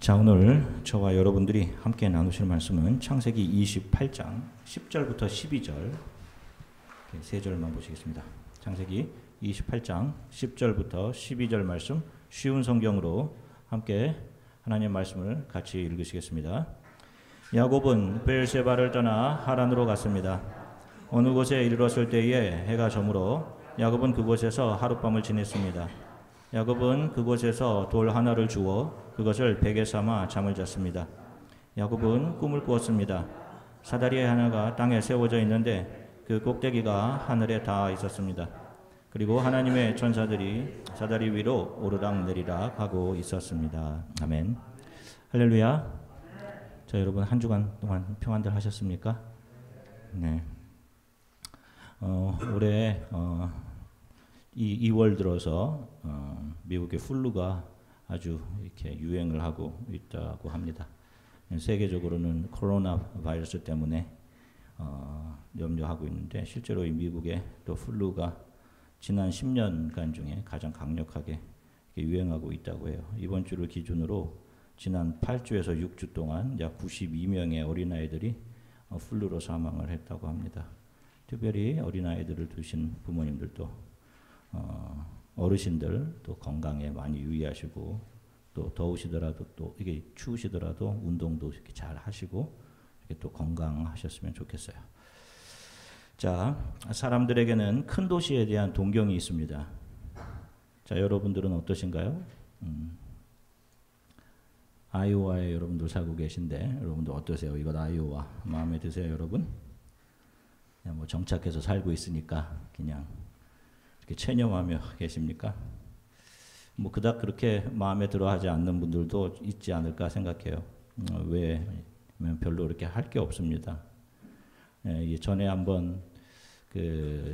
자, 오늘 저와 여러분들이 함께 나누실 말씀은 창세기 28장 10절부터 12절 세 절만 보시겠습니다. 창세기 28장 10절부터 12절 말씀 쉬운 성경으로 함께 하나님의 말씀을 같이 읽으시겠습니다. 야곱은 베엘세바를 떠나 하란으로 갔습니다. 어느 곳에 이르렀을 때에 해가 저물어 야곱은 그곳에서 하룻밤을 지냈습니다. 야곱은 그곳에서 돌 하나를 주워 그것을 베개 삼아 잠을 잤습니다. 야곱은 꿈을 꾸었습니다. 사다리 하나가 땅에 세워져 있는데 그 꼭대기가 하늘에 닿아 있었습니다. 그리고 하나님의 천사들이 사다리 위로 오르락내리락 하고 있었습니다. 아멘. 할렐루야. 자, 여러분 한 주간 동안 평안들 하셨습니까? 네. 올해 이 2월 들어서 미국의 플루가 아주 이렇게 유행을 하고 있다고 합니다. 세계적으로는 코로나 바이러스 때문에 염려하고 있는데 실제로 이 미국의 또 플루가 지난 10년간 중에 가장 강력하게 유행하고 있다고 해요. 이번 주를 기준으로 지난 8주에서 6주 동안 약 92명의 어린아이들이 플루로 사망을 했다고 합니다. 특별히 어린아이들을 두신 부모님들도 어르신들 또 건강에 많이 유의하시고 또 더우시더라도 또 이게 추우시더라도 운동도 이렇게 잘 하시고 이렇게 또 건강하셨으면 좋겠어요. 자, 사람들에게는 큰 도시에 대한 동경이 있습니다. 자, 여러분들은 어떠신가요? 아이오와에 여러분들 살고 계신데 여러분들 어떠세요? 이것 아이오와 마음에 드세요, 여러분? 그냥 뭐 정착해서 살고 있으니까 그냥 체념하며 계십니까? 뭐 그닥 그렇게 마음에 들어하지 않는 분들도 있지 않을까 생각해요. 왜냐면 별로 그렇게 할 게 없습니다. 전에 한번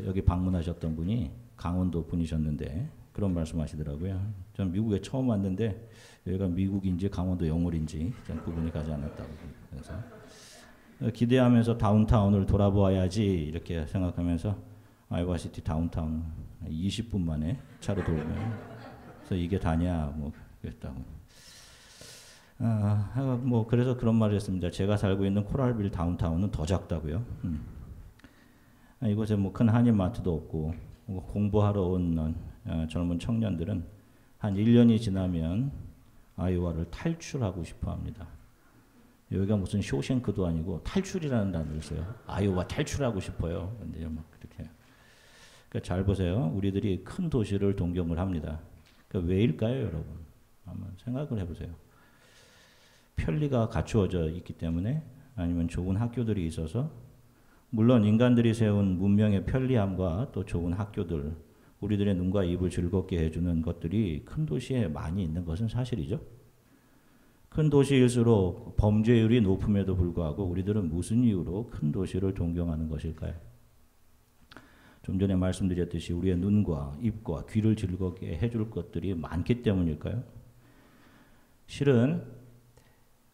여기 방문하셨던 분이 강원도 분이셨는데 그런 말씀하시더라고요. 전 미국에 처음 왔는데 여기가 미국인지 강원도 영월인지 구분이 가지 않았다고. 그래서 기대하면서 다운타운을 돌아보아야지 이렇게 생각하면서 아이오와시티 다운타운 20분 만에 차로 돌면 그래서 이게 다냐 뭐 그랬다고. 뭐 그래서 그런 말을 했습니다. 제가 살고 있는 코랄빌 다운타운은 더 작다고요. 이곳에 뭐 큰 한인마트도 없고 공부하러 온 젊은 청년들은 한 1년이 지나면 아이오와를 탈출하고 싶어합니다. 여기가 무슨 쇼생크도 아니고 탈출이라는 단어를 써요. 아이오와 탈출하고 싶어요. 근데 막 그렇게. 그러니까 잘 보세요. 우리들이 큰 도시를 동경을 합니다. 그러니까 왜일까요, 여러분? 한번 생각을 해보세요. 편리가 갖추어져 있기 때문에 아니면 좋은 학교들이 있어서 물론 인간들이 세운 문명의 편리함과 또 좋은 학교들 우리들의 눈과 입을 즐겁게 해주는 것들이 큰 도시에 많이 있는 것은 사실이죠. 큰 도시일수록 범죄율이 높음에도 불구하고 우리들은 무슨 이유로 큰 도시를 동경하는 것일까요? 좀 전에 말씀드렸듯이 우리의 눈과 입과 귀를 즐겁게 해줄 것들이 많기 때문일까요? 실은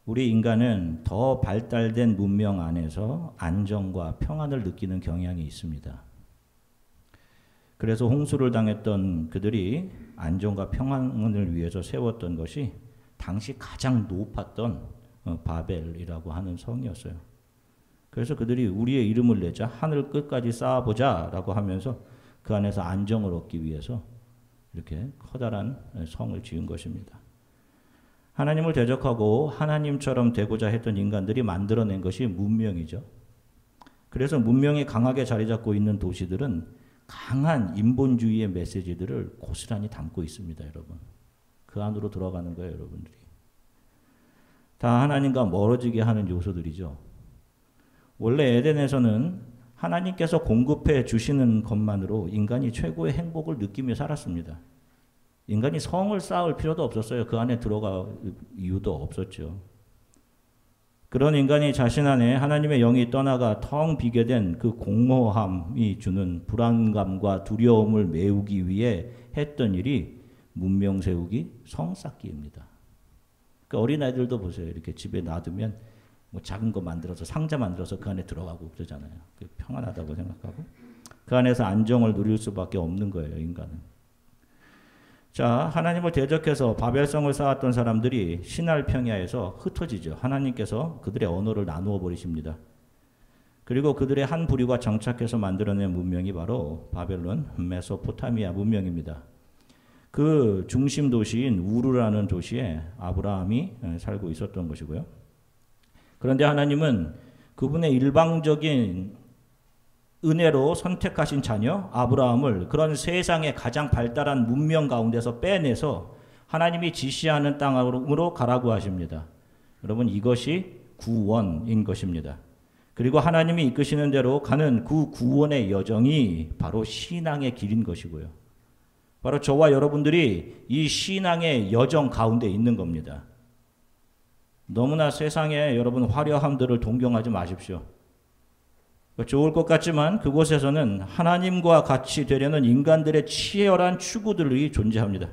우리 인간은 더 발달된 문명 안에서 안정과 평안을 느끼는 경향이 있습니다. 그래서 홍수를 당했던 그들이 안정과 평안을 위해서 세웠던 것이 당시 가장 높았던 바벨이라고 하는 성이었어요. 그래서 그들이 우리의 이름을 내자 하늘 끝까지 쌓아보자 라고 하면서 그 안에서 안정을 얻기 위해서 이렇게 커다란 성을 지은 것입니다. 하나님을 대적하고 하나님처럼 되고자 했던 인간들이 만들어낸 것이 문명이죠. 그래서 문명이 강하게 자리 잡고 있는 도시들은 강한 인본주의의 메시지들을 고스란히 담고 있습니다, 여러분. 그 안으로 들어가는 거예요, 여러분들이. 다 하나님과 멀어지게 하는 요소들이죠. 원래 에덴에서는 하나님께서 공급해 주시는 것만으로 인간이 최고의 행복을 느끼며 살았습니다. 인간이 성을 쌓을 필요도 없었어요. 그 안에 들어갈 이유도 없었죠. 그런 인간이 자신 안에 하나님의 영이 떠나가 텅 비게 된 그 공허함이 주는 불안감과 두려움을 메우기 위해 했던 일이 문명 세우기, 성 쌓기입니다. 그러니까 어린아이들도 보세요. 이렇게 집에 놔두면 뭐 작은 거 만들어서 상자 만들어서 그 안에 들어가고 그러잖아요. 평안하다고 생각하고 그 안에서 안정을 누릴 수밖에 없는 거예요, 인간은. 자, 하나님을 대적해서 바벨성을 쌓았던 사람들이 신할 평야에서 흩어지죠. 하나님께서 그들의 언어를 나누어 버리십니다. 그리고 그들의 한 부류가 정착해서 만들어낸 문명이 바로 바벨론, 메소포타미아 문명입니다. 그 중심 도시인 우르라는 도시에 아브라함이 살고 있었던 것이고요. 그런데 하나님은 그분의 일방적인 은혜로 선택하신 자녀 아브라함을 그런 세상의 가장 발달한 문명 가운데서 빼내서 하나님이 지시하는 땅으로 가라고 하십니다. 여러분, 이것이 구원인 것입니다. 그리고 하나님이 이끄시는 대로 가는 그 구원의 여정이 바로 신앙의 길인 것이고요. 바로 저와 여러분들이 이 신앙의 여정 가운데 있는 겁니다. 너무나 세상에 여러분 화려함들을 동경하지 마십시오. 좋을 것 같지만 그곳에서는 하나님과 같이 되려는 인간들의 치열한 추구들이 존재합니다.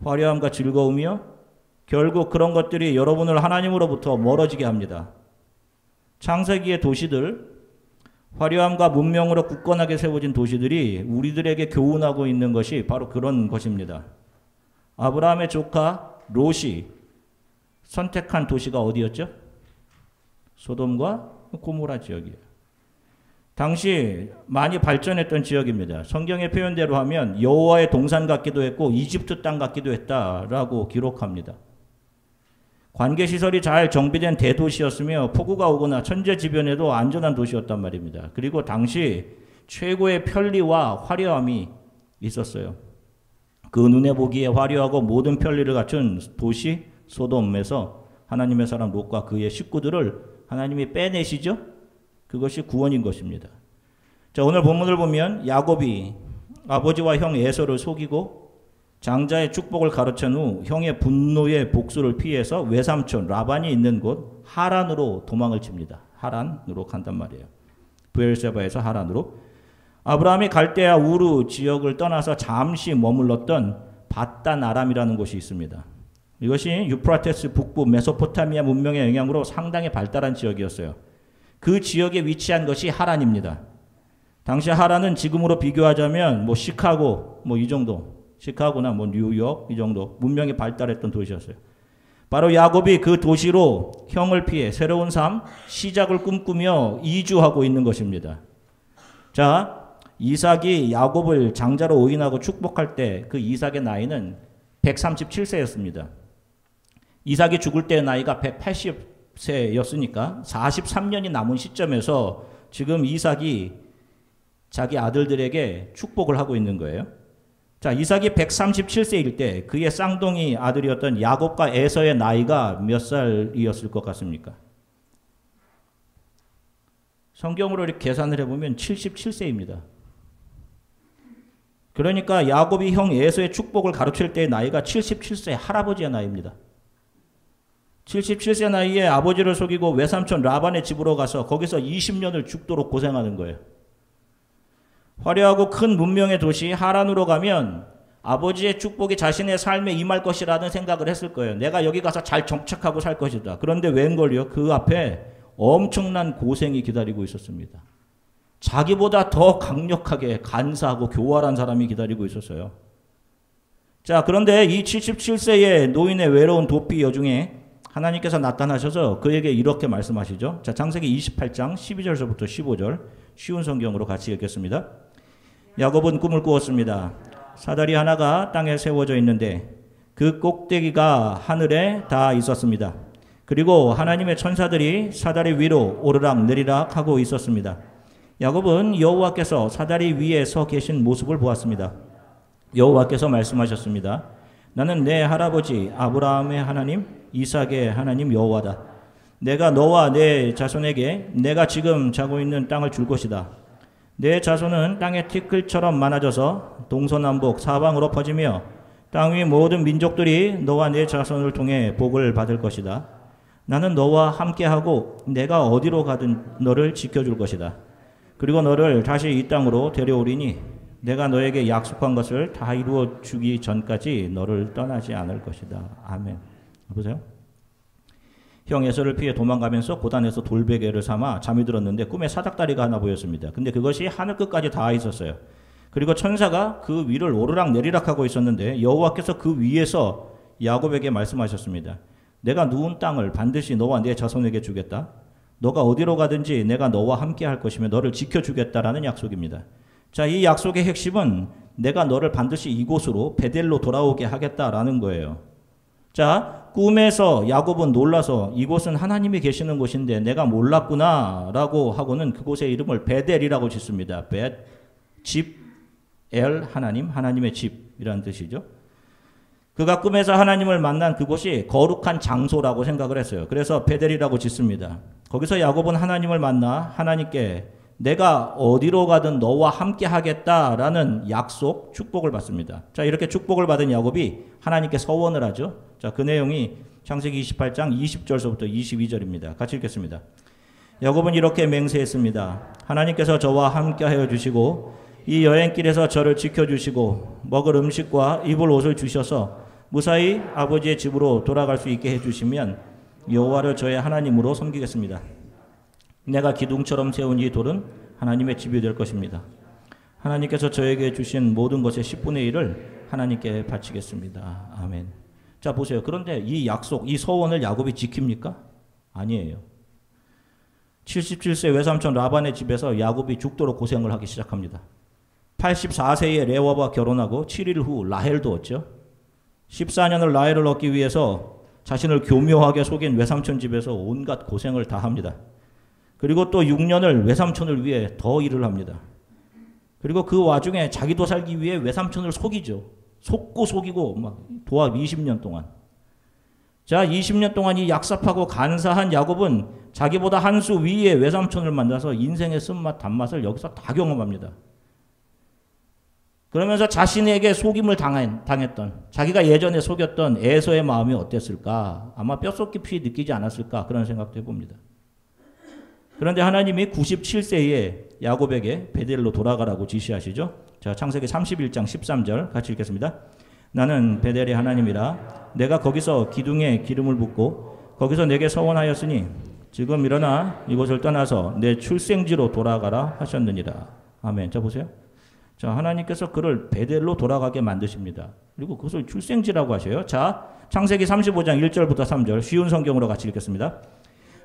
화려함과 즐거움이요, 결국 그런 것들이 여러분을 하나님으로부터 멀어지게 합니다. 창세기의 도시들, 화려함과 문명으로 굳건하게 세워진 도시들이 우리들에게 교훈하고 있는 것이 바로 그런 것입니다. 아브라함의 조카 롯이 선택한 도시가 어디였죠? 소돔과 고모라 지역이에요. 당시 많이 발전했던 지역입니다. 성경의 표현대로 하면 여호와의 동산 같기도 했고 이집트 땅 같기도 했다라고 기록합니다. 관계시설이 잘 정비된 대도시였으며 폭우가 오거나 천재지변에도 안전한 도시였단 말입니다. 그리고 당시 최고의 편리와 화려함이 있었어요. 그 눈에 보기에 화려하고 모든 편리를 갖춘 도시 소돔에서 하나님의 사람 롯과 그의 식구들을 하나님이 빼내시죠? 그것이 구원인 것입니다. 자, 오늘 본문을 보면 야곱이 아버지와 형 에서를 속이고 장자의 축복을 가로챈 후 형의 분노의 복수를 피해서 외삼촌 라반이 있는 곳 하란으로 도망을 칩니다. 하란으로 간단 말이에요. 브엘세바에서 하란으로. 아브라함이 갈대아 우르 지역을 떠나서 잠시 머물렀던 바단 아람이라는 곳이 있습니다. 이것이 유프라테스 북부 메소포타미아 문명의 영향으로 상당히 발달한 지역이었어요. 그 지역에 위치한 것이 하란입니다. 당시 하란은 지금으로 비교하자면 뭐 시카고 뭐 이 정도, 시카고나 뭐 뉴욕 이 정도 문명이 발달했던 도시였어요. 바로 야곱이 그 도시로 형을 피해 새로운 삶, 시작을 꿈꾸며 이주하고 있는 것입니다. 자, 이삭이 야곱을 장자로 오인하고 축복할 때 그 이삭의 나이는 137세였습니다. 이삭이 죽을 때의 나이가 180세였으니까 43년이 남은 시점에서 지금 이삭이 자기 아들들에게 축복을 하고 있는 거예요. 자, 이삭이 137세일 때 그의 쌍둥이 아들이었던 야곱과 에서의 나이가 몇 살이었을 것 같습니까? 성경으로 이렇게 계산을 해보면 77세입니다. 그러니까 야곱이 형 에서의 축복을 가르칠 때의 나이가 77세 할아버지의 나이입니다. 77세 나이에 아버지를 속이고 외삼촌 라반의 집으로 가서 거기서 20년을 죽도록 고생하는 거예요. 화려하고 큰 문명의 도시 하란으로 가면 아버지의 축복이 자신의 삶에 임할 것이라는 생각을 했을 거예요. 내가 여기 가서 잘 정착하고 살 것이다. 그런데 웬걸요? 그 앞에 엄청난 고생이 기다리고 있었습니다. 자기보다 더 강력하게 간사하고 교활한 사람이 기다리고 있었어요. 자, 그런데 이 77세의 노인의 외로운 도피 여중에 하나님께서 나타나셔서 그에게 이렇게 말씀하시죠. 자, 창세기 28장 12절서부터 15절 쉬운 성경으로 같이 읽겠습니다. 야곱은 꿈을 꾸었습니다. 사다리 하나가 땅에 세워져 있는데 그 꼭대기가 하늘에 닿아 있었습니다. 그리고 하나님의 천사들이 사다리 위로 오르락 내리락 하고 있었습니다. 야곱은 여호와께서 사다리 위에 서 계신 모습을 보았습니다. 여호와께서 말씀하셨습니다. 나는 내 할아버지 아브라함의 하나님, 이삭의 하나님 여호와다. 내가 너와 내 자손에게 내가 지금 자고 있는 땅을 줄 것이다. 내 자손은 땅의 티끌처럼 많아져서 동서남북 사방으로 퍼지며 땅 위 모든 민족들이 너와 내 자손을 통해 복을 받을 것이다. 나는 너와 함께하고 내가 어디로 가든 너를 지켜줄 것이다. 그리고 너를 다시 이 땅으로 데려오리니 내가 너에게 약속한 것을 다 이루어 주기 전까지 너를 떠나지 않을 것이다. 아멘. 보세요. 형 에서를 피해 도망가면서 고단에서 돌베개를 삼아 잠이 들었는데 꿈에 사닥다리가 하나 보였습니다. 근데 그것이 하늘 끝까지 닿아 있었어요. 그리고 천사가 그 위를 오르락 내리락 하고 있었는데 여호와께서 그 위에서 야곱에게 말씀하셨습니다. 내가 누운 땅을 반드시 너와 네 자손에게 주겠다. 너가 어디로 가든지 내가 너와 함께 할 것이며 너를 지켜주겠다라는 약속입니다. 자, 이 약속의 핵심은 내가 너를 반드시 이곳으로 베델로 돌아오게 하겠다라는 거예요. 자, 꿈에서 야곱은 놀라서 이곳은 하나님이 계시는 곳인데 내가 몰랐구나라고 하고는 그곳의 이름을 베델이라고 짓습니다. 집, 엘, 하나님, 하나님의 집이라는 뜻이죠. 그가 꿈에서 하나님을 만난 그곳이 거룩한 장소라고 생각을 했어요. 그래서 베델이라고 짓습니다. 거기서 야곱은 하나님을 만나 하나님께 내가 어디로 가든 너와 함께 하겠다라는 약속, 축복을 받습니다. 자, 이렇게 축복을 받은 야곱이 하나님께 서원을 하죠. 자, 그 내용이 창세기 28장 20절서부터 22절입니다. 같이 읽겠습니다. 야곱은 이렇게 맹세했습니다. 하나님께서 저와 함께 하여 주시고 이 여행길에서 저를 지켜주시고 먹을 음식과 입을 옷을 주셔서 무사히 아버지의 집으로 돌아갈 수 있게 해주시면 여호와를 저의 하나님으로 섬기겠습니다. 내가 기둥처럼 세운 이 돌은 하나님의 집이 될 것입니다. 하나님께서 저에게 주신 모든 것의 10분의 1을 하나님께 바치겠습니다. 아멘. 자, 보세요. 그런데 이 약속, 이 서원을 야곱이 지킵니까? 아니에요. 77세 외삼촌 라반의 집에서 야곱이 죽도록 고생을 하기 시작합니다. 84세에 레와와 결혼하고 7일 후 라헬도 얻죠. 14년을 라헬을 얻기 위해서 자신을 교묘하게 속인 외삼촌 집에서 온갖 고생을 다 합니다. 그리고 또 6년을 외삼촌을 위해 더 일을 합니다. 그리고 그 와중에 자기도 살기 위해 외삼촌을 속이죠. 속고 속이고 막 도합 20년 동안. 자, 20년 동안 이 약삽하고 간사한 야곱은 자기보다 한 수 위에 외삼촌을 만나서 인생의 쓴맛 단맛을 여기서 다 경험합니다. 그러면서 자신에게 속임을 당했던, 자기가 예전에 속였던 에서의 마음이 어땠을까? 아마 뼛속 깊이 느끼지 않았을까? 그런 생각도 해봅니다. 그런데 하나님이 97세에 야곱에게 베델로 돌아가라고 지시하시죠. 자, 창세기 31장 13절 같이 읽겠습니다. 나는 베델의 하나님이라 내가 거기서 기둥에 기름을 붓고 거기서 내게 서원하였으니 지금 일어나 이곳을 떠나서 내 출생지로 돌아가라 하셨느니라. 아멘. 자, 보세요. 자, 하나님께서 그를 베델로 돌아가게 만드십니다. 그리고 그것을 출생지라고 하셔요. 자, 창세기 35장 1절부터 3절 쉬운 성경으로 같이 읽겠습니다.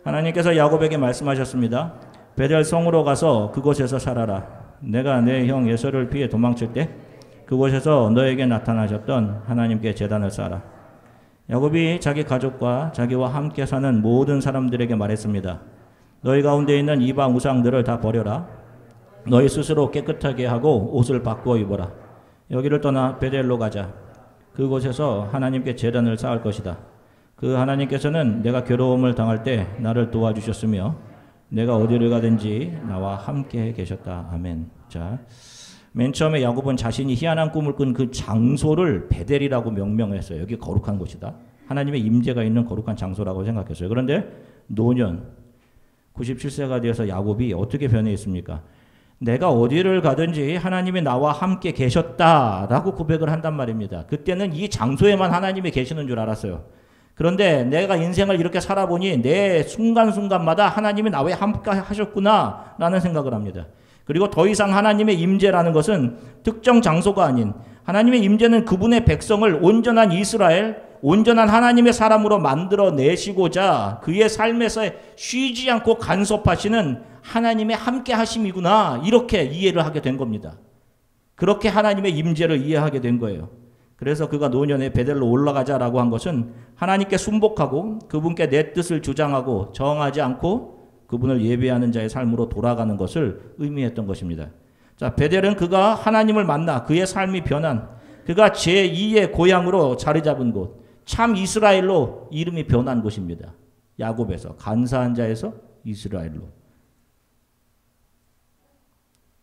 하나님께서 야곱에게 말씀하셨습니다. 베델 성으로 가서 그곳에서 살아라. 내가 내 형 에서를 피해 도망칠 때 그곳에서 너에게 나타나셨던 하나님께 제단을 쌓아라. 야곱이 자기 가족과 자기와 함께 사는 모든 사람들에게 말했습니다. 너희 가운데 있는 이방 우상들을 다 버려라. 너희 스스로 깨끗하게 하고 옷을 바꾸어 입어라. 여기를 떠나 베델로 가자. 그곳에서 하나님께 제단을 쌓을 것이다. 그 하나님께서는 내가 괴로움을 당할 때 나를 도와주셨으며 내가 어디를 가든지 나와 함께 계셨다. 아멘. 자, 맨 처음에 야곱은 자신이 희한한 꿈을 꾼 그 장소를 베델이라고 명명했어요. 여기 거룩한 곳이다. 하나님의 임재가 있는 거룩한 장소라고 생각했어요. 그런데 노년 97세가 되어서 야곱이 어떻게 변해 있습니까? 내가 어디를 가든지 하나님이 나와 함께 계셨다라고 고백을 한단 말입니다. 그때는 이 장소에만 하나님이 계시는 줄 알았어요. 그런데 내가 인생을 이렇게 살아보니 내 순간순간마다 하나님이 나와 함께 하셨구나 라는 생각을 합니다. 그리고 더 이상 하나님의 임재라는 것은 특정 장소가 아닌 하나님의 임재는 그분의 백성을 온전한 이스라엘, 온전한 하나님의 사람으로 만들어내시고자 그의 삶에서 쉬지 않고 간섭하시는 하나님의 함께 하심이구나 이렇게 이해를 하게 된 겁니다. 그렇게 하나님의 임재를 이해하게 된 거예요. 그래서 그가 노년에 베델로 올라가자라고 한 것은 하나님께 순복하고 그분께 내 뜻을 주장하고 정하지 않고 그분을 예배하는 자의 삶으로 돌아가는 것을 의미했던 것입니다. 자, 베델은 그가 하나님을 만나 그의 삶이 변한 그가 제2의 고향으로 자리 잡은 곳, 참 이스라엘로 이름이 변한 곳입니다. 야곱에서, 간사한 자에서 이스라엘로.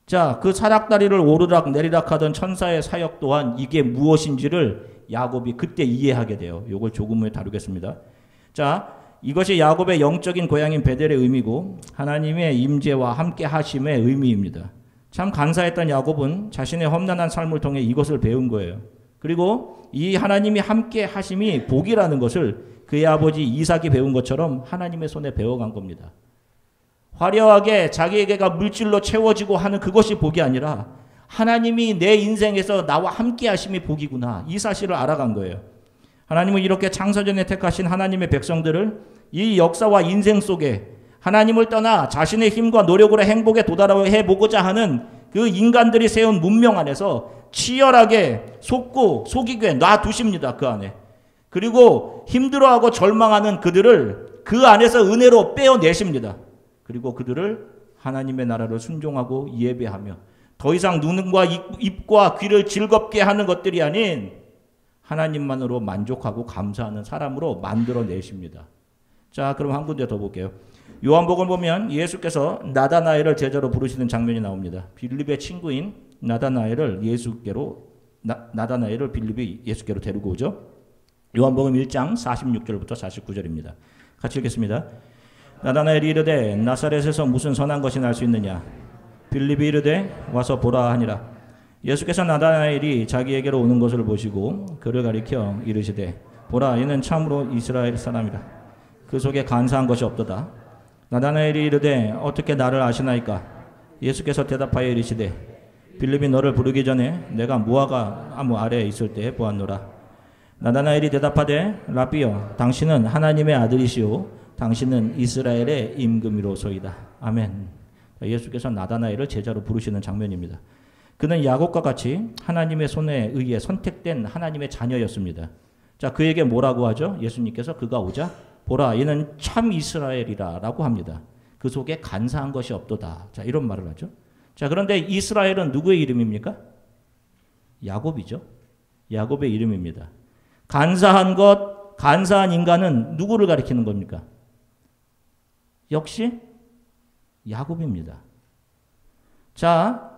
자, 그 사닥다리를 오르락 내리락 하던 천사의 사역 또한 이게 무엇인지를 야곱이 그때 이해하게 돼요. 이걸 조금 후에 다루겠습니다. 자, 이것이 야곱의 영적인 고향인 베델의 의미고 하나님의 임재와 함께 하심의 의미입니다. 참 간사했던 야곱은 자신의 험난한 삶을 통해 이것을 배운 거예요. 그리고 이 하나님이 함께 하심이 복이라는 것을 그의 아버지 이삭이 배운 것처럼 하나님의 손에 배워간 겁니다. 화려하게 자기에게가 물질로 채워지고 하는 그것이 복이 아니라 하나님이 내 인생에서 나와 함께 하심이 복이구나. 이 사실을 알아간 거예요. 하나님은 이렇게 창세전에 택하신 하나님의 백성들을 이 역사와 인생 속에 하나님을 떠나 자신의 힘과 노력으로 행복에 도달해 보고자 하는 그 인간들이 세운 문명 안에서 치열하게 속고 속이게 놔두십니다. 그 안에. 그리고 힘들어하고 절망하는 그들을 그 안에서 은혜로 빼어내십니다. 그리고 그들을 하나님의 나라를 순종하고 예배하며 더 이상 눈과 입과 귀를 즐겁게 하는 것들이 아닌 하나님만으로 만족하고 감사하는 사람으로 만들어내십니다. 자, 그럼 한 군데 더 볼게요. 요한복음 보면 예수께서 나다나엘을 제자로 부르시는 장면이 나옵니다. 빌립의 친구인 나다나엘을 빌립이 예수께로 데리고 오죠. 요한복음 1장 46절부터 49절입니다. 같이 읽겠습니다. 나다나엘이 이르되 나사렛에서 무슨 선한 것이 날 수 있느냐. 빌립이 이르되 와서 보라 하니라. 예수께서 나다나엘이 자기에게로 오는 것을 보시고 그를 가리켜 이르시되 보라 이는 참으로 이스라엘 사람이라. 그 속에 간사한 것이 없도다. 나다나엘이 이르되 어떻게 나를 아시나이까. 예수께서 대답하여 이르시되 빌립이 너를 부르기 전에 내가 무화과 나무 아래에 있을 때에 보았노라. 나다나엘이 대답하되 라비여 당신은 하나님의 아들이시오 당신은 이스라엘의 임금이로소이다. 아멘. 예수께서 나다나엘을 제자로 부르시는 장면입니다. 그는 야곱과 같이 하나님의 손에 의해 선택된 하나님의 자녀였습니다. 자, 그에게 뭐라고 하죠? 예수님께서 그가 오자 보라 이는 참 이스라엘이라 라고 합니다. 그 속에 간사한 것이 없도다. 자, 이런 말을 하죠. 자, 그런데 이스라엘은 누구의 이름입니까? 야곱이죠. 야곱의 이름입니다. 간사한 인간은 누구를 가리키는 겁니까? 역시 야곱입니다. 자,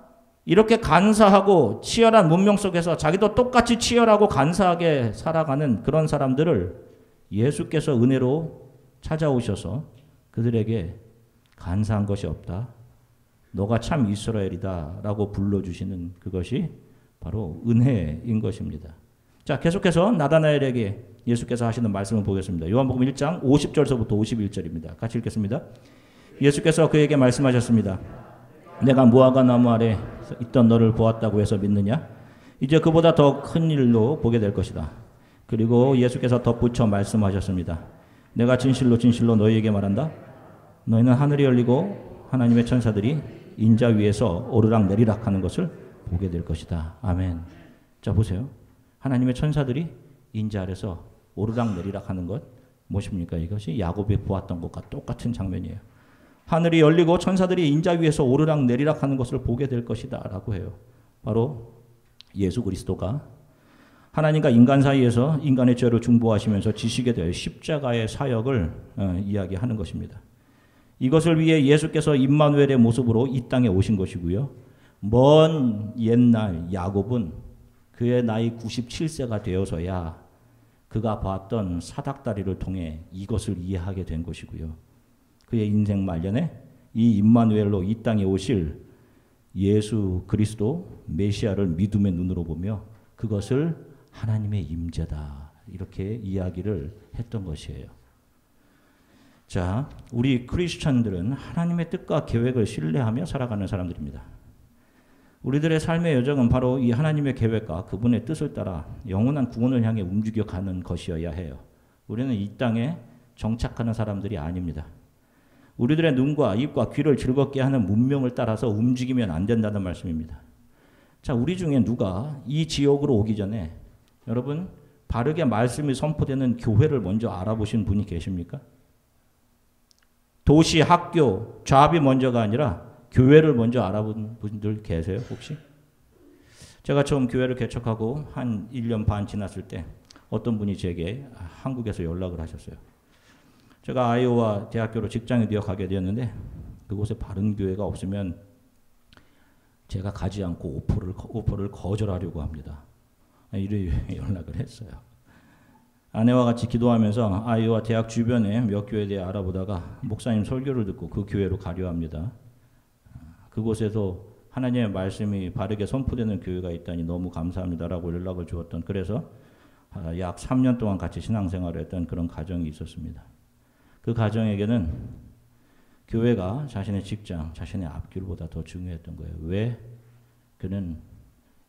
이렇게 간사하고 치열한 문명 속에서 자기도 똑같이 치열하고 간사하게 살아가는 그런 사람들을 예수께서 은혜로 찾아오셔서 그들에게 간사한 것이 없다. 너가 참 이스라엘이다 라고 불러주시는 그것이 바로 은혜인 것입니다. 자, 계속해서 나다나엘에게 예수께서 하시는 말씀을 보겠습니다. 요한복음 1장 50절서부터 51절입니다. 같이 읽겠습니다. 예수께서 그에게 말씀하셨습니다. 내가 무화과 나무 아래 있던 너를 보았다고 해서 믿느냐? 이제 그보다 더 큰 일로 보게 될 것이다. 그리고 예수께서 덧붙여 말씀하셨습니다. 내가 진실로 진실로 너희에게 말한다. 너희는 하늘이 열리고 하나님의 천사들이 인자 위에서 오르락 내리락 하는 것을 보게 될 것이다. 아멘. 자, 보세요. 하나님의 천사들이 인자 아래서 오르락 내리락 하는 것 무엇입니까? 이것이 야곱이 보았던 것과 똑같은 장면이에요. 하늘이 열리고 천사들이 인자 위에서 오르락 내리락 하는 것을 보게 될 것이다 라고 해요. 바로 예수 그리스도가 하나님과 인간 사이에서 인간의 죄를 중보하시면서 지시게 될 십자가의 사역을 이야기하는 것입니다. 이것을 위해 예수께서 임마누엘의 모습으로 이 땅에 오신 것이고요. 먼 옛날 야곱은 그의 나이 97세가 되어서야 그가 봤던 사닥다리를 통해 이것을 이해하게 된 것이고요. 그의 인생 말년에 이 임마누엘로 이 땅에 오실 예수 그리스도 메시아를 믿음의 눈으로 보며 그것을 하나님의 임재다 이렇게 이야기를 했던 것이에요. 자, 우리 크리스천들은 하나님의 뜻과 계획을 신뢰하며 살아가는 사람들입니다. 우리들의 삶의 여정은 바로 이 하나님의 계획과 그분의 뜻을 따라 영원한 구원을 향해 움직여가는 것이어야 해요. 우리는 이 땅에 정착하는 사람들이 아닙니다. 우리들의 눈과 입과 귀를 즐겁게 하는 문명을 따라서 움직이면 안 된다는 말씀입니다. 자, 우리 중에 누가 이 지역으로 오기 전에 여러분 바르게 말씀이 선포되는 교회를 먼저 알아보신 분이 계십니까? 도시, 학교, 잡이 먼저가 아니라 교회를 먼저 알아본 분들 계세요, 혹시? 제가 처음 교회를 개척하고 한 1년 반 지났을 때 어떤 분이 제게 한국에서 연락을 하셨어요. 제가 아이오와 대학교로 직장에 되어 가게 되었는데 그곳에 바른 교회가 없으면 제가 가지 않고 오퍼를 거절하려고 합니다. 이래 연락을 했어요. 아내와 같이 기도하면서 아이오와 대학 주변에 몇 교회에 대해 알아보다가 목사님 설교를 듣고 그 교회로 가려 합니다. 그곳에서 하나님의 말씀이 바르게 선포되는 교회가 있다니 너무 감사합니다라고 연락을 주었던, 그래서 약 3년 동안 같이 신앙생활을 했던 그런 가정이 있었습니다. 그 가정에게는 교회가 자신의 직장, 자신의 앞길보다 더 중요했던 거예요. 왜? 그는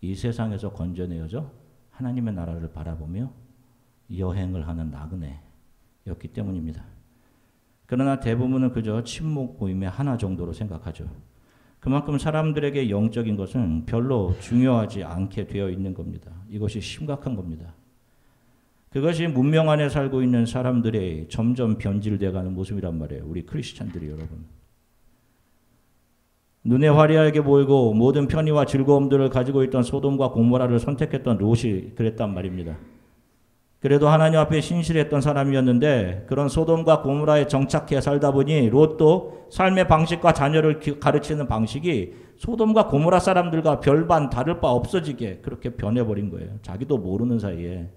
이 세상에서 건져내어져 하나님의 나라를 바라보며 여행을 하는 나그네였기 때문입니다. 그러나 대부분은 그저 침묵 모임의 하나 정도로 생각하죠. 그만큼 사람들에게 영적인 것은 별로 중요하지 않게 되어 있는 겁니다. 이것이 심각한 겁니다. 그것이 문명 안에 살고 있는 사람들의 점점 변질되어가는 모습이란 말이에요. 우리 크리스찬들이 여러분. 눈에 화려하게 보이고 모든 편의와 즐거움들을 가지고 있던 소돔과 고모라를 선택했던 롯이 그랬단 말입니다. 그래도 하나님 앞에 신실했던 사람이었는데 그런 소돔과 고모라에 정착해 살다 보니 롯도 삶의 방식과 자녀를 가르치는 방식이 소돔과 고모라 사람들과 별반 다를 바 없어지게 그렇게 변해버린 거예요. 자기도 모르는 사이에.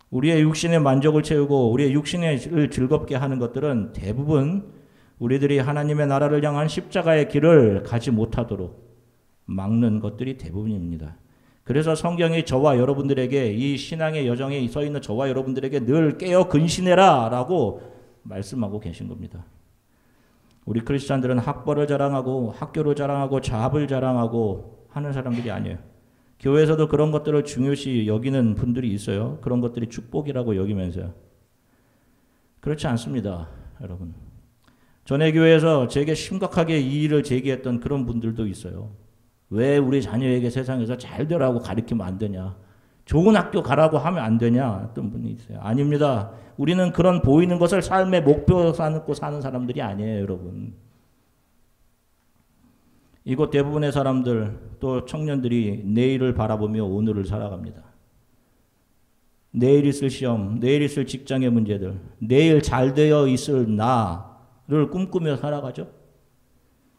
우리의 육신의 만족을 채우고 우리의 육신을 즐겁게 하는 것들은 대부분 우리들이 하나님의 나라를 향한 십자가의 길을 가지 못하도록 막는 것들이 대부분입니다. 그래서 성경이 저와 여러분들에게 이 신앙의 여정에 서 있는 저와 여러분들에게 늘 깨어 근신해라 라고 말씀하고 계신 겁니다. 우리 크리스찬들은 학벌을 자랑하고 학교를 자랑하고 잡을 자랑하고 하는 사람들이 아니에요. 교회에서도 그런 것들을 중요시 여기는 분들이 있어요. 그런 것들이 축복이라고 여기면서요. 그렇지 않습니다, 여러분. 전에 교회에서 제게 심각하게 이 일을 제기했던 그런 분들도 있어요. 왜 우리 자녀에게 세상에서 잘 되라고 가르치면 안 되냐? 좋은 학교 가라고 하면 안 되냐? 어떤 분이 있어요. 아닙니다. 우리는 그런 보이는 것을 삶의 목표로 삼고 사는 사람들이 아니에요, 여러분. 이곳 대부분의 사람들 또 청년들이 내일을 바라보며 오늘을 살아갑니다. 내일 있을 시험, 내일 있을 직장의 문제들, 내일 잘 되어 있을 나를 꿈꾸며 살아가죠.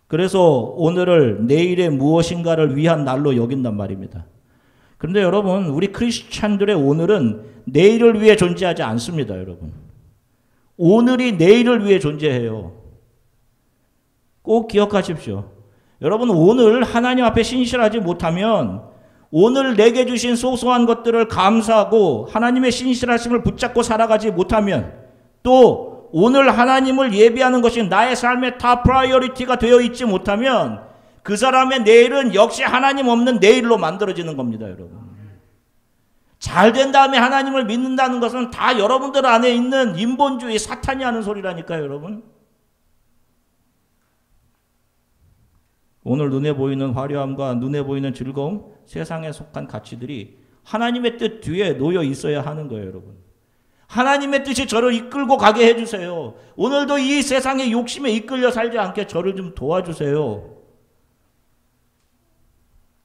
그래서 오늘을 내일의 무엇인가를 위한 날로 여긴단 말입니다. 그런데 여러분, 우리 크리스찬들의 오늘은 내일을 위해 존재하지 않습니다, 여러분. 오늘이 내일을 위해 존재해요. 꼭 기억하십시오. 여러분, 오늘 하나님 앞에 신실하지 못하면 오늘 내게 주신 소소한 것들을 감사하고 하나님의 신실하심을 붙잡고 살아가지 못하면 또 오늘 하나님을 예배하는 것이 나의 삶의 탑 프라이어리티가 되어 있지 못하면 그 사람의 내일은 역시 하나님 없는 내일로 만들어지는 겁니다, 여러분. 잘 된 다음에 하나님을 믿는다는 것은 다 여러분들 안에 있는 인본주의 사탄이 하는 소리라니까요, 여러분. 오늘 눈에 보이는 화려함과 눈에 보이는 즐거움, 세상에 속한 가치들이 하나님의 뜻 뒤에 놓여 있어야 하는 거예요, 여러분. 하나님의 뜻이 저를 이끌고 가게 해주세요. 오늘도 이 세상의 욕심에 이끌려 살지 않게 저를 좀 도와주세요.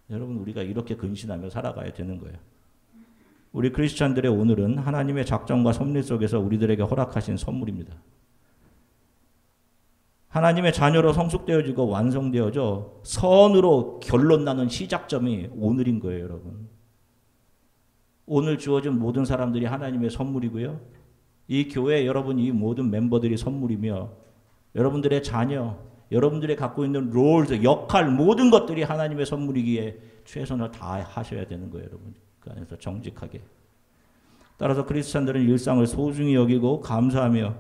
여러분, 우리가 이렇게 근신하며 살아가야 되는 거예요. 우리 크리스찬들의 오늘은 하나님의 작정과 섭리 속에서 우리들에게 허락하신 선물입니다. 하나님의 자녀로 성숙되어지고 완성되어져 선으로 결론 나는 시작점이 오늘인 거예요, 여러분. 오늘 주어진 모든 사람들이 하나님의 선물이고요. 이 교회 여러분, 이 모든 멤버들이 선물이며 여러분들의 자녀, 여러분들이 갖고 있는 롤, 역할, 모든 것들이 하나님의 선물이기에 최선을 다하셔야 되는 거예요, 여러분. 그 안에서 정직하게. 따라서 크리스찬들은 일상을 소중히 여기고 감사하며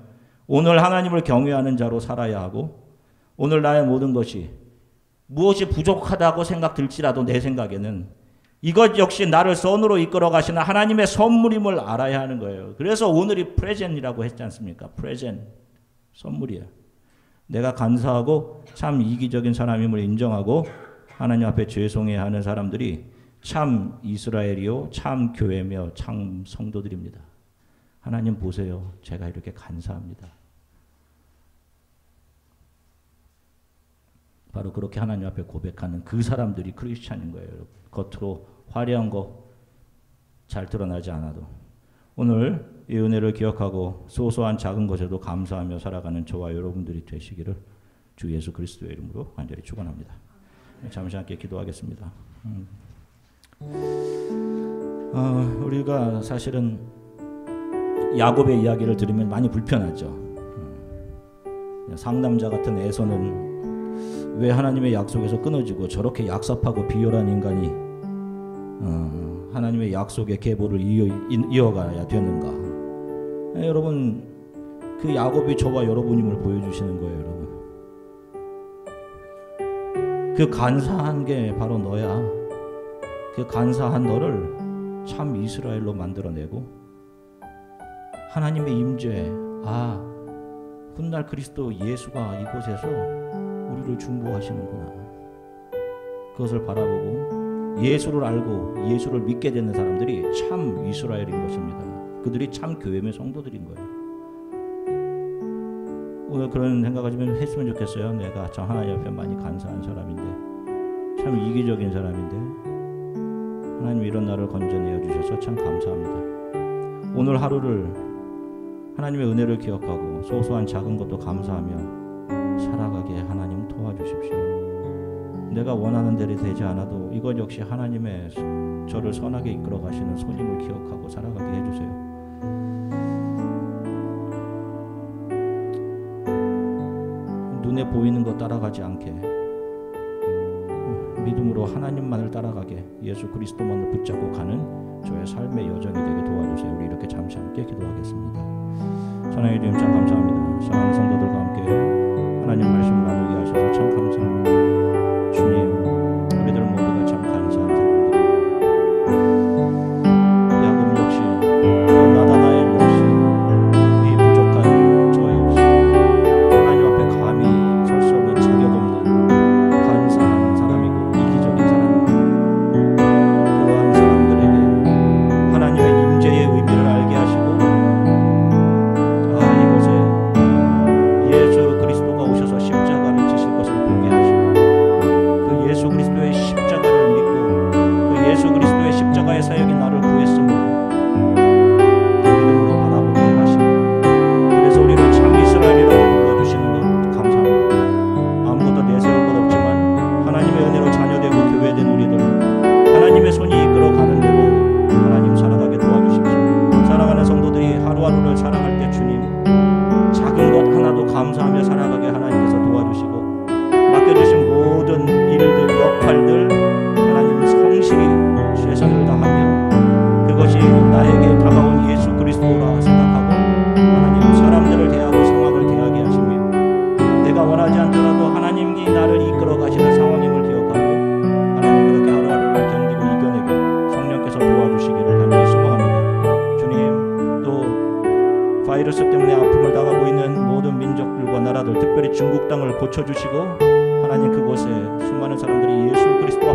오늘 하나님을 경외하는 자로 살아야 하고 오늘 나의 모든 것이 무엇이 부족하다고 생각들지라도 내 생각에는 이것 역시 나를 선으로 이끌어 가시는 하나님의 선물임을 알아야 하는 거예요. 그래서 오늘이 프레젠이라고 했지 않습니까? 프레젠, 선물이에요. 내가 간사하고 참 이기적인 사람임을 인정하고 하나님 앞에 죄송해야 하는 사람들이 참 이스라엘이요, 참 교회며 참 성도들입니다. 하나님 보세요. 제가 이렇게 간사합니다. 바로 그렇게 하나님 앞에 고백하는 그 사람들이 크리스찬인 거예요, 여러분. 겉으로 화려한 거 잘 드러나지 않아도 오늘 이 은혜를 기억하고 소소한 작은 것에도 감사하며 살아가는 저와 여러분들이 되시기를 주 예수 그리스도의 이름으로 간절히 축원합니다. 잠시 함께 기도하겠습니다. 우리가 사실은 야곱의 이야기를 들으면 많이 불편하죠. 상남자 같은 에서는 왜 하나님의 약속에서 끊어지고 저렇게 약섭하고 비열한 인간이 하나님의 약속의 계보를 이어가야 되는가? 여러분, 그 야곱이 저와 여러분임을 보여주시는 거예요, 여러분. 그 간사한 게 바로 너야. 그 간사한 너를 참 이스라엘로 만들어내고 하나님의 임재, 훗날 그리스도 예수가 이곳에서 우리를 중보하시는구나. 그것을 바라보고 예수를 알고 예수를 믿게 되는 사람들이 참 이스라엘인 것입니다. 그들이 참 교회의 성도들인 거예요. 오늘 그런 생각을 좀 했으면 좋겠어요. 내가 저 하나님 앞에 많이 간사한 사람인데, 참 이기적인 사람인데 하나님 이런 나를 건져내어 주셔서 참 감사합니다. 오늘 하루를 하나님의 은혜를 기억하고 소소한 작은 것도 감사하며 살아가게 하나님 도와주십시오. 내가 원하는 대로 되지 않아도 이것 역시 하나님의 저를 선하게 이끌어 가시는 손님을 기억하고 살아가게 해주세요. 눈에 보이는 것 따라가지 않게 믿음으로 하나님만을 따라가게 예수 그리스도만을 붙잡고 가는 저의 삶의 여정이 되게 도와주세요. 우리 이렇게 잠시 함께 기도하겠습니다. 사랑해 주님 참 감사합니다. 사랑하는 성도들과 함께 하나님 말씀 나누게 하셔서 참 감사합니다. 주님, 우리들 모두가 참 간사한 사람들입니다. 야곱 역시 또 나다나엘 역시 이 부족한 저 역시 하나님 앞에 감히 설 수 없는 자격 없는 간사한 사람이고 이기적인 사람입니다. 그러한 사람들에게 하나님의 임재의 의미를 알게 하시고 이곳에 예수 그리스도가 오셔서 십자가를 지실 것을 보게 하시고 그 예수 그리스도의 십자가를 믿고 그 예수 그리스도의 십자가의 사역이 나를 구했음을 믿음으로 바라보게 하시고 그래서 우리를 참 이스라엘이라고 불러주시는 것 감사합니다. 아무것도 내세울 것 없지만 하나님의 은혜로 자녀되고 교회된 우리들 하나님의 손이 이끌어가는 대로 하나님 살아가게 도와주십시오. 사랑하는 성도들이 하루하루를 살아갈 때 주님 작은 것 하나도 감사하며 살아가게 하나님께서 도와주시고 맡겨주신 모든 일들, 역할들 하나님 성실히 최선을 다하며 그것이 나에게 다가온 예수 그리스도라 생각하고 하나님 사람들을 대하고 상황을 대하게 하시며 내가 원하지 않더라도 하나님이 나를 이끌어 가시는 상황임을 기억하고 하나님 그렇게 하루하루를 견디고 이겨내게 성령께서 도와주시기를 간절히 소망합니다. 주님, 또 바이러스 때문에 아픔을 당하고 있는 모든 민족들과 나라들 특별히 중국 땅을 고쳐주시고 하나님 그곳에 수많은 사람들이 예수 그리스도